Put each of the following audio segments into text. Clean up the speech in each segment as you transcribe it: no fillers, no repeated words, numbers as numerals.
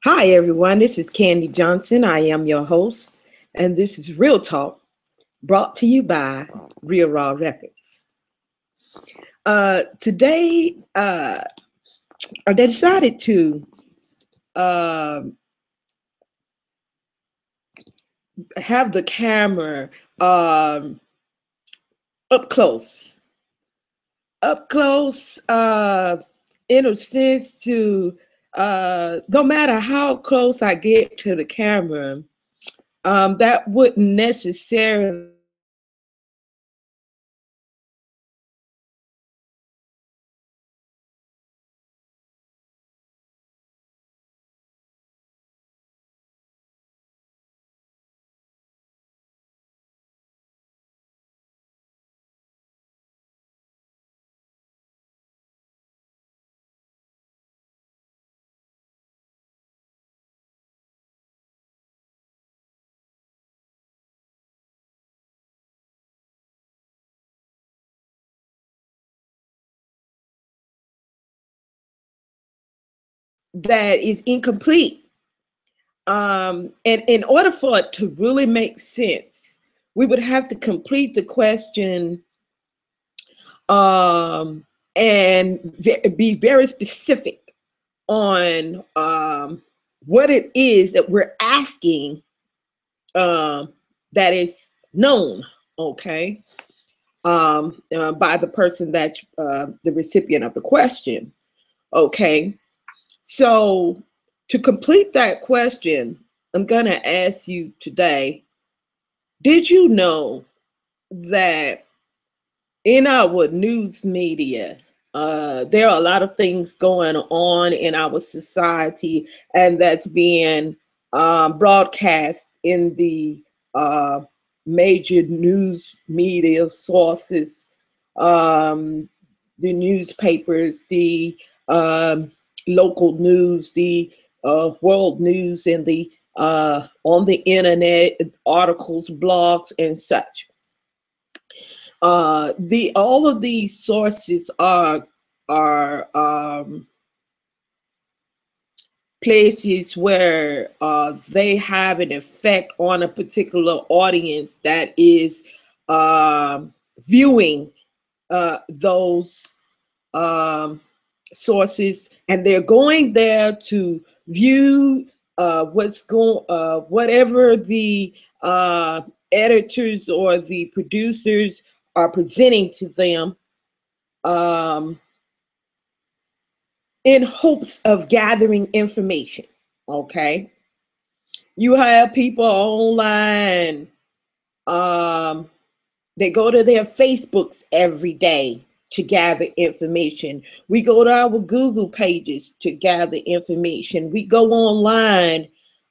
Hi, everyone. This is Candy Johnson. I am your host, and this is Real Talk, brought to you by Real Raw Records. Today, I decided to have the camera up close, in a sense to no matter how close I get to the camera, that wouldn't necessarily that is incomplete. And in order for it to really make sense, we would have to complete the question and be very specific on what it is that we're asking that is known, okay, by the person that's the recipient of the question, okay. So to complete that question, I'm going to ask you today, did you know that in our news media, there are a lot of things going on in our society, and that's being broadcast in the major news media sources, the newspapers, the local news, the world news, and the on the internet, articles, blogs, and such. The all of these sources are places where they have an effect on a particular audience that is viewing those sources, and they're going there to view whatever the editors or the producers are presenting to them, um, in hopes of gathering information. Okay, you have people online. Um, they go to their Facebooks every day to gather information. We go to our Google pages to gather information. We go online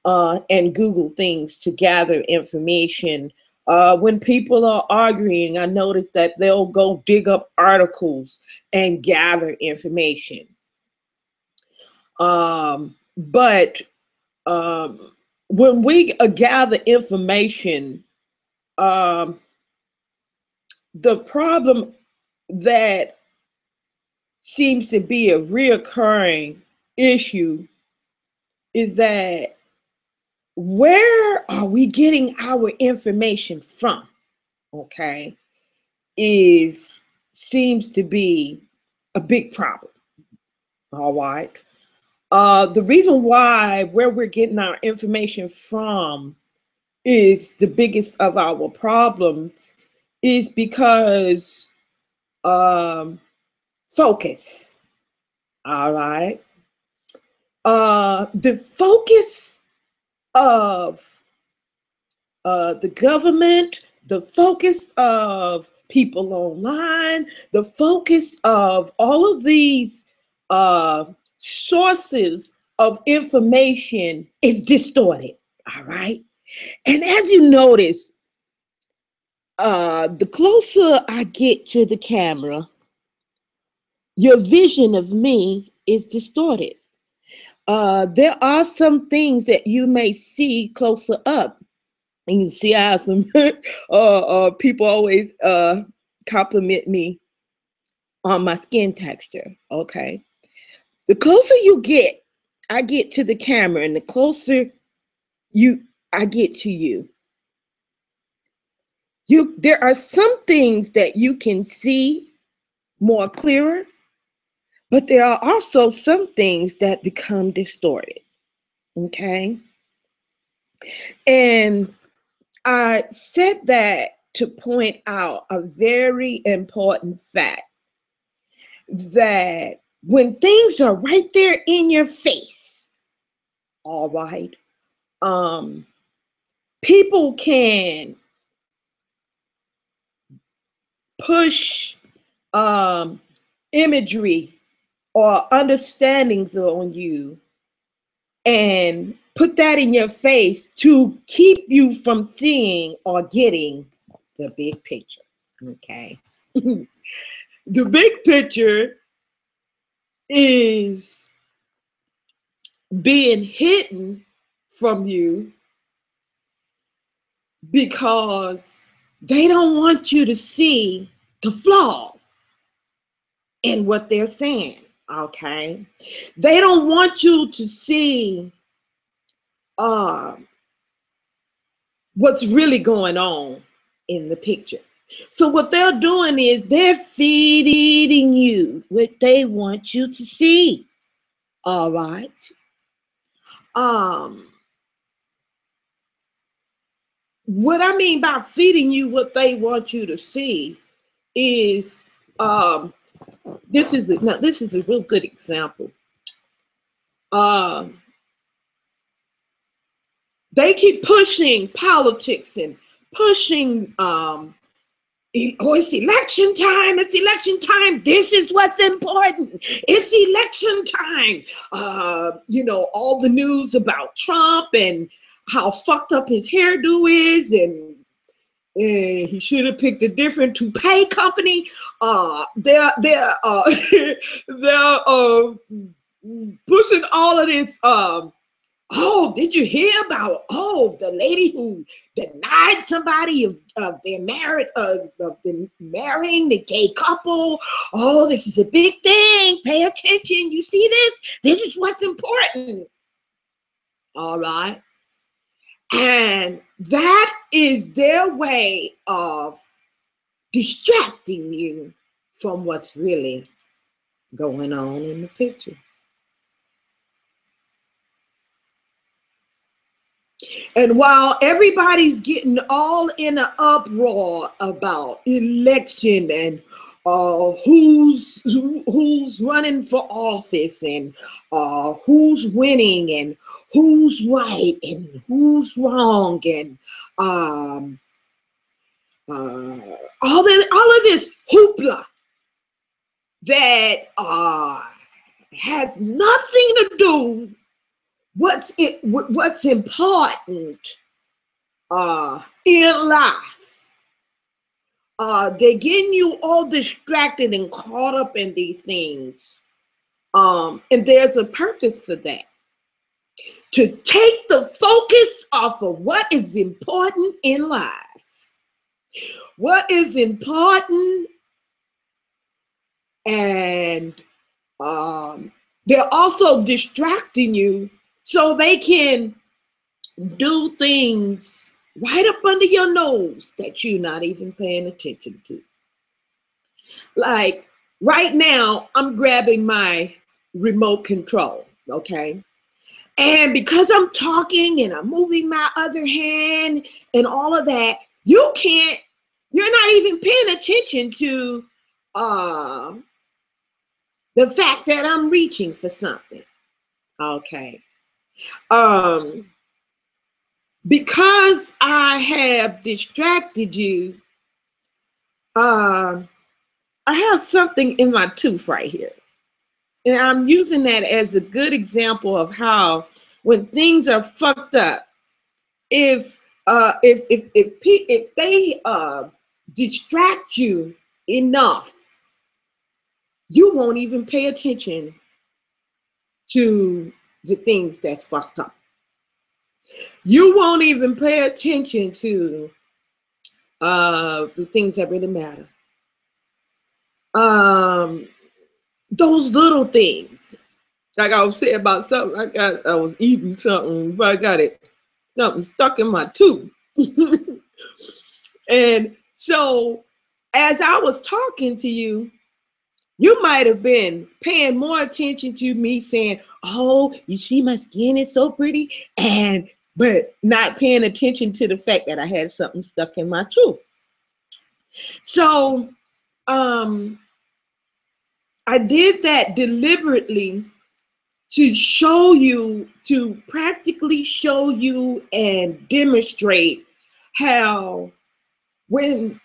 and Google things to gather information. When people are arguing, I notice that they'll go dig up articles and gather information. But when we gather information, um, the problem that seems to be a reoccurring issue is that where are we getting our information from? Okay, is seems to be a big problem. All right. The reason why where we're getting our information from is the biggest of our problems is because focus. All right. The focus of the government, the focus of people online, the focus of all of these uh, sources of information is distorted. All right. And as you notice, the closer I get to the camera, your vision of me is distorted. There are some things that you may see closer up. And you see how some people always compliment me on my skin texture. Okay. The closer you get I get to the camera and the closer I get to you, there are some things that you can see more clearer, but there are also some things that become distorted. Okay. And I said that to point out a very important fact, that when things are right there in your face, all right, people can push imagery or understandings on you and put that in your face to keep you from seeing or getting the big picture. Okay. The big picture is being hidden from you because they don't want you to see the flaws in what they're saying. Okay. They don't want you to see what's really going on in the picture. So what they're doing is they're feeding you what they want you to see. All right. What I mean by feeding you what they want you to see is this is a real good example. They keep pushing politics and pushing it's election time. It's election time. This is what's important. It's election time. All the news about Trump and how fucked up his hairdo is, and he should have picked a different toupee company. They're they're pushing all of this. Oh, did you hear about the lady who denied somebody of their marriage of the marrying the gay couple? Oh, this is a big thing. Pay attention. You see this? This is what's important. All right. And that is their way of distracting you from what's really going on in the picture. And while everybody's getting all in an uproar about election and who's running for office and who's winning and who's right and who's wrong and all of this hoopla that has nothing to do what's important in life. They're getting you all distracted and caught up in these things. And there's a purpose for that. To take the focus off of what is important in life. What is important, and they're also distracting you so they can do things right up under your nose that you're not even paying attention to. Like right now, I'm grabbing my remote control, okay? And because I'm talking and I'm moving my other hand and all of that, you're not even paying attention to the fact that I'm reaching for something, okay? Because I have distracted you, I have something in my tooth right here. And I'm using that as a good example of how when things are fucked up, if they distract you enough, you won't even pay attention to the things that's fucked up. You won't even pay attention to the things that really matter. Those little things. Like I was saying about something, I was eating something, but I got something stuck in my tooth. And so as I was talking to you, you might have been paying more attention to me saying, oh, you see my skin is so pretty, but not paying attention to the fact that I had something stuck in my tooth. So I did that deliberately to show you, to practically show you and demonstrate how when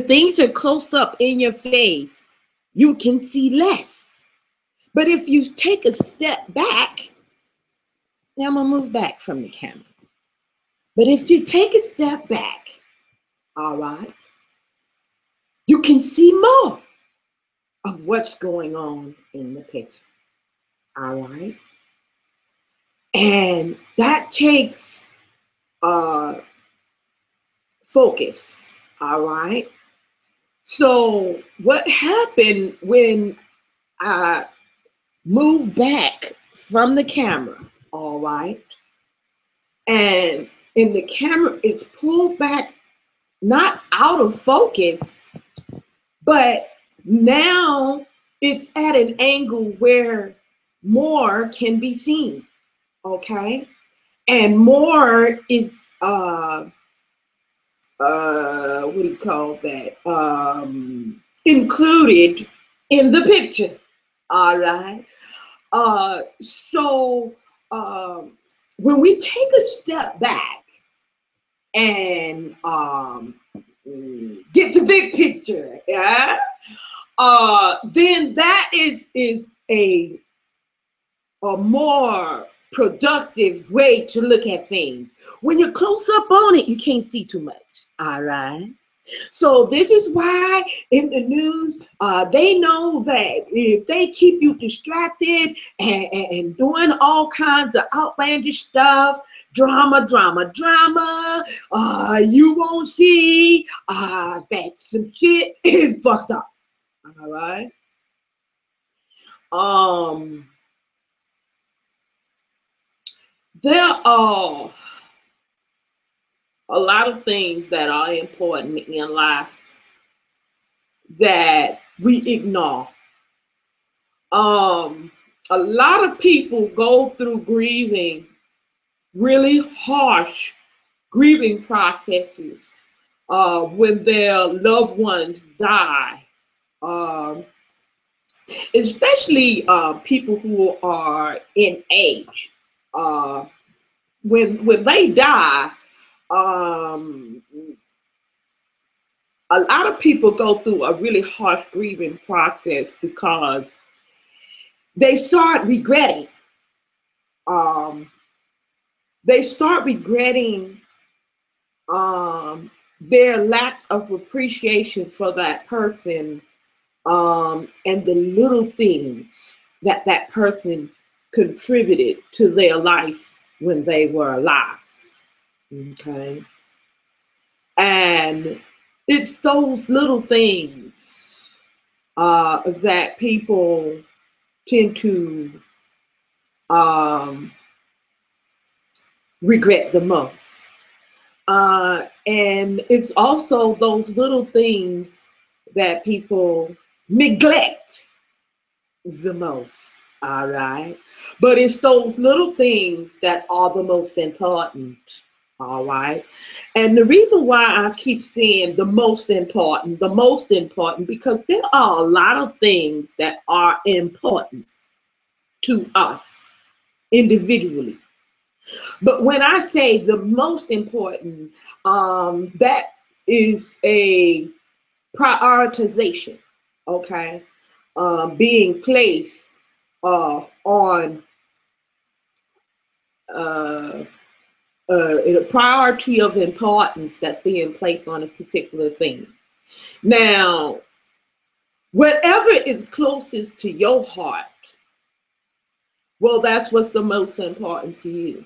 things are close up in your face, you can see less. But if you take a step back, now I'm gonna move back from the camera. But if you take a step back, all right, you can see more of what's going on in the picture. All right. And that takes focus. All right. So what happened when I moved back from the camera, all right, and in the camera it's pulled back, not out of focus, but now it's at an angle where more can be seen, okay? And more is what do you call that? Included in the picture. All right. So when we take a step back and get the big picture, yeah, then that is a more productive way to look at things. When you're close up on it, you can't see too much. All right. So this is why in the news, they know that if they keep you distracted and doing all kinds of outlandish stuff, drama, you won't see that some shit is fucked up. All right. There are a lot of things that are important in life that we ignore. A lot of people go through grieving, really harsh grieving processes when their loved ones die. Especially people who are in age. When they die, a lot of people go through a really harsh grieving process because they start regretting. They start regretting their lack of appreciation for that person, and the little things that that person contributed to their life when they were alive. Okay. And it's those little things that people tend to regret the most. And it's also those little things that people neglect the most. All right. But it's those little things that are the most important. All right. And the reason why I keep saying the most important, because there are a lot of things that are important to us individually. But when I say the most important, that is a prioritization, okay, being placed on a priority of importance that's being placed on a particular thing. Now, whatever is closest to your heart, well, that's what's the most important to you.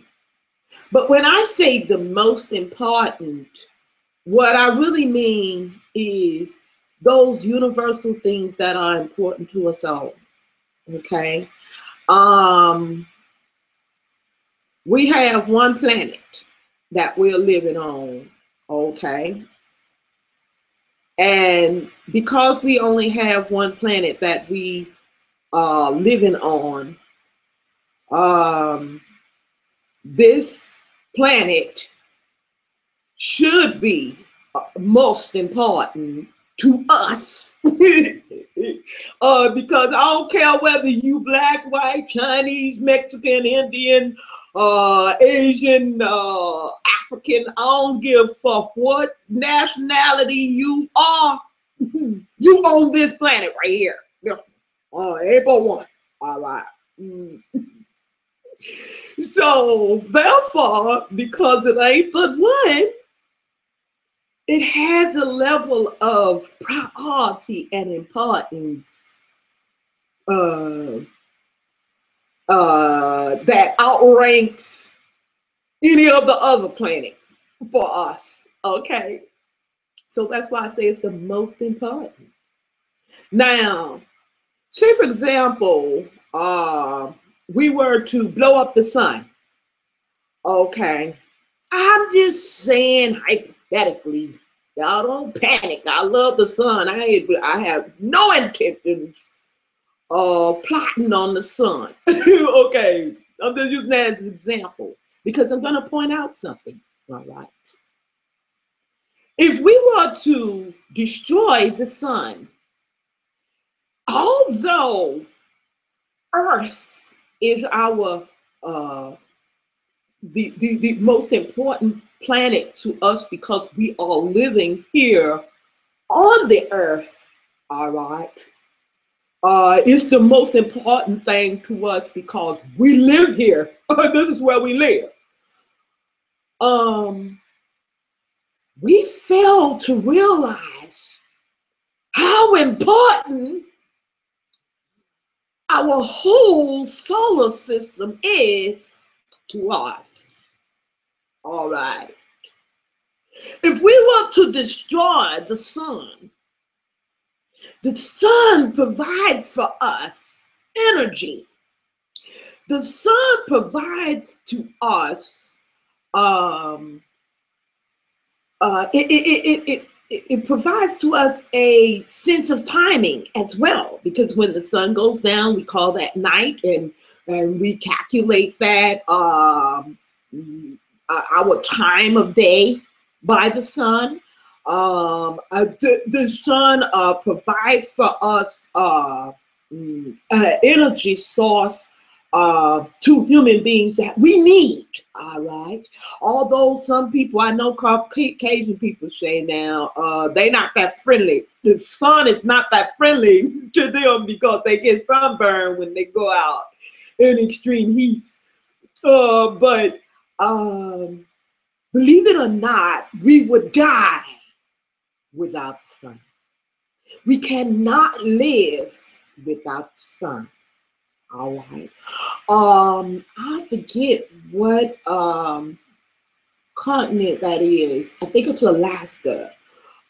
But when I say the most important, what I really mean is those universal things that are important to us all. Okay. We have one planet that we're living on, okay? And because we only have one planet that we are living on, this planet should be most important to us. Because I don't care whether you black, white, Chinese, Mexican, Indian, Asian, African, I don't give a fuck what nationality you are. You own this planet right here. April 1. All right. So therefore, because it ain't but one, it has a level of priority and importance that outranks any of the other planets for us. Okay, so that's why I say it's the most important. Now, say for example, we were to blow up the sun. Okay, I'm just saying hypothetically. Y'all don't panic. I love the sun. I have no intentions of plotting on the sun. Okay, I'm just using that as an example because I'm going to point out something. All right. If we were to destroy the sun, although Earth is our the most important planet to us because we are living here on the earth, all right, it's the most important thing to us because we live here. This is where we live. We fail to realize how important our whole solar system is to us. All right. If we were to destroy the sun provides for us energy. The sun provides to us, it provides to us a sense of timing as well, because when the sun goes down, we call that night, and we calculate that our time of day by the sun. The sun provides for us energy source to human beings that we need. All right. Although some people, I know Caucasian people say now, they're not that friendly. The sun is not that friendly to them because they get sunburned when they go out in extreme heat. But believe it or not, we would die without the sun. We cannot live without the sun. All right. I forget what continent that is. I think it's Alaska,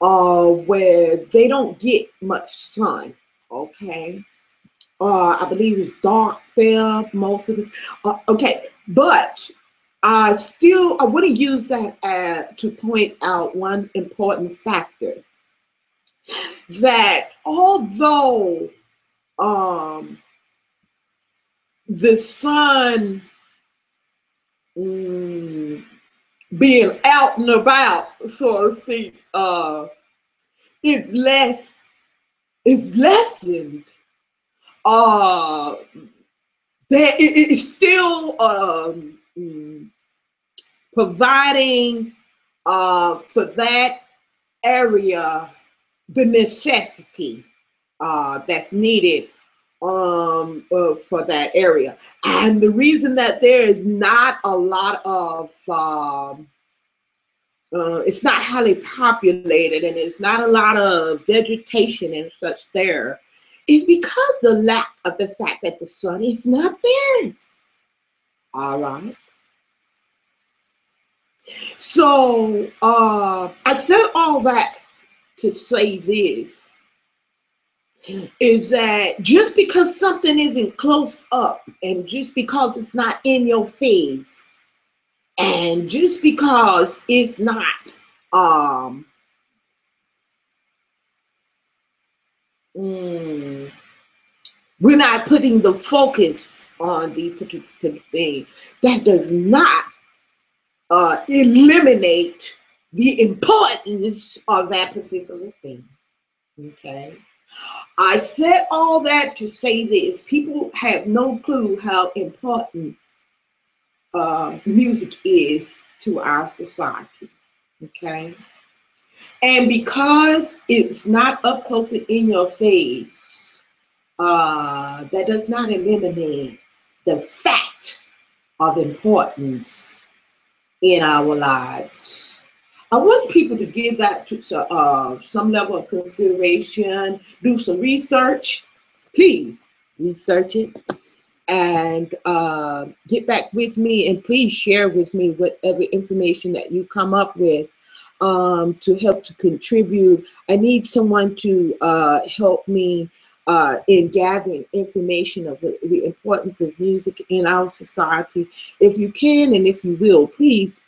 where they don't get much sun. Okay. I believe it's dark there most of the okay, but I want to use that to point out one important factor, that although the sun being out and about, so to speak, is lessened, that it is still providing for that area the necessity that's needed for that area. And the reason that there is not a lot of it's not highly populated and it's not a lot of vegetation and such there is because the fact that the sun is not there. All right. So I said all that to say this. is that just because something isn't close up, and just because it's not in your face, and just because it's not we're not putting the focus on the particular thing, that does not eliminate the importance of that particular thing. Okay. I said all that to say this. People have no clue how important music is to our society. Okay. And because it's not up close and in your face, that does not eliminate the fact of importance in our lives. I want people to give that to some level of consideration, do some research. Please research it and get back with me, and please share with me whatever information that you come up with to help to contribute. I need someone to help me in gathering information of the importance of music in our society. If you can and if you will, please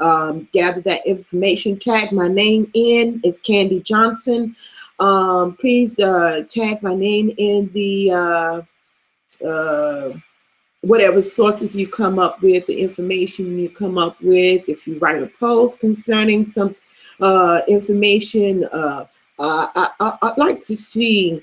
gather that information. Tag my name in, it's Candy Johnson. Please tag my name in the whatever sources you come up with, the information you come up with. If you write a post concerning some information, I'd like to see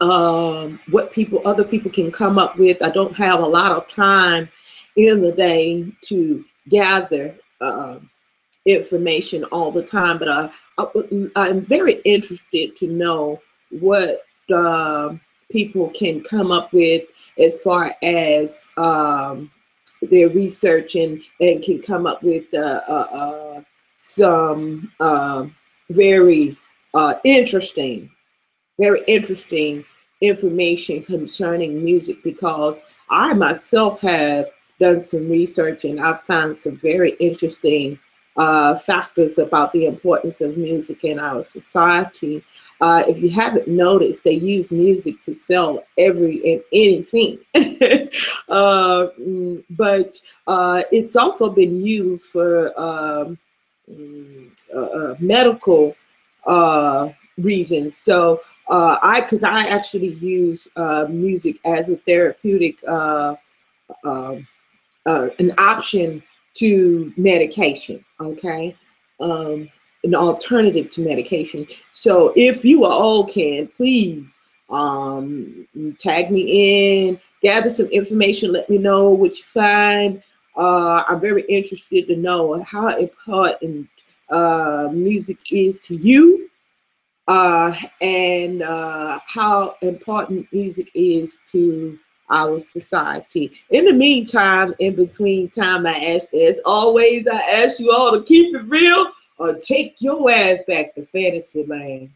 what other people can come up with. I don't have a lot of time in the day to gather information all the time, but I'm very interested to know what people can come up with as far as their research, and can come up with some very interesting information concerning music, because I myself have done some research and I've found some very interesting factors about the importance of music in our society. If you haven't noticed, they use music to sell anything. But it's also been used for medical reasons. So because I actually use music as a therapeutic an option to medication, okay? An alternative to medication. So if you all can, please tag me in, gather some information, let me know what you find. I'm very interested to know how important music is to you, and how important music is to our society. In the meantime, in between time, as always, I ask you all to keep it real or take your ass back to fantasy land.